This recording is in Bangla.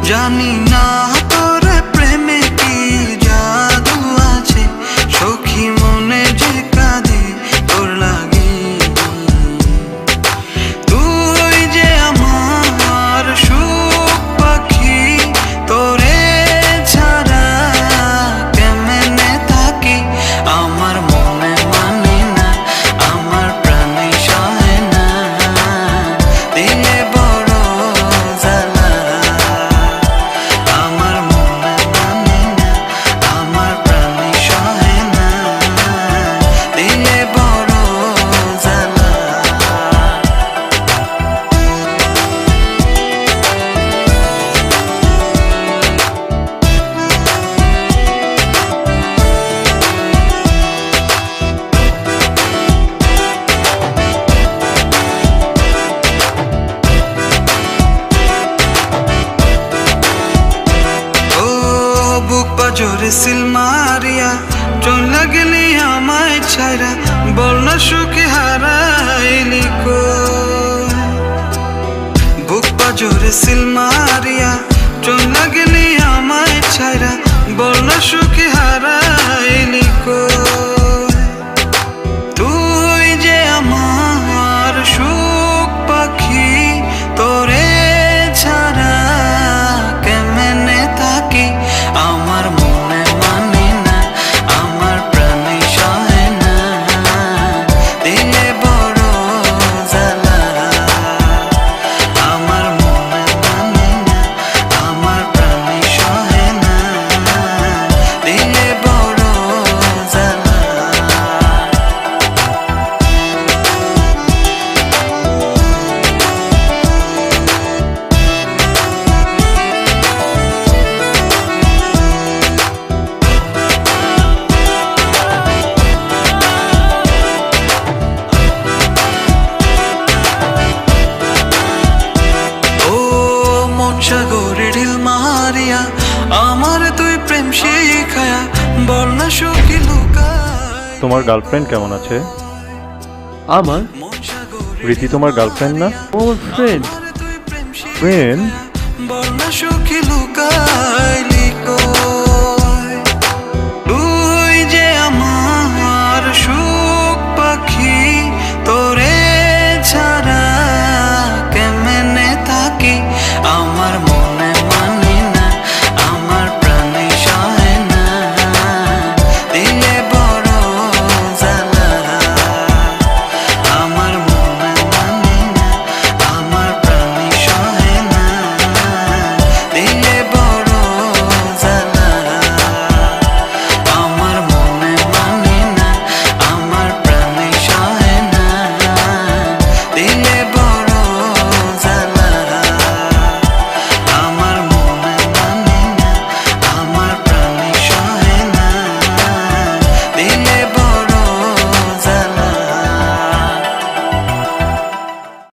জানি না তোর প্রেমে কি জাদু আছে, সখী মনে যে কাঁদে তোর লাগি। তুই যে আমার সুখ পাখি, তোরে ছাড়া কেমনে থাকি। আমার মনে মানে না, আমার প্রাণে সহে না, দিলে বড় জ্বালা। আমার মনে মানে না, আমার প্রাণে সহে না, দিলে বড় জ্বালা। বুক পাজরে সিল মারিয়া চলে গেলি আমায় ছাইরা, বল না সুখে হারাইলি কই। বুক পাজরে সিল মারিয়া চলে গেলি আমায় ছাইরা, বল না সুখে হারাইলি কই। তুই যে আমার সুখ পাখি, তোরে ছাড়া কেমনে থাকি। আমার মনে মানে না, আমার প্রাণে সহে না, দিলে বড় জ্বালা। আমার মনে মানে না, আমার প্রাণে সহে না, দিলে বড় জ্বালা। সাগরে ঢিল মারিয়া আমার তুই প্রেম শিখায়া, বল না সুখী লুকায়। তোমার গার্লফ্রেন্ড কেমন আছে? আমার রীতি তোমার গার্লফ্রেন্ড না? ওর ফ্রেন্ড। ফ্রেন্ড? বল না সুখী লুকায়।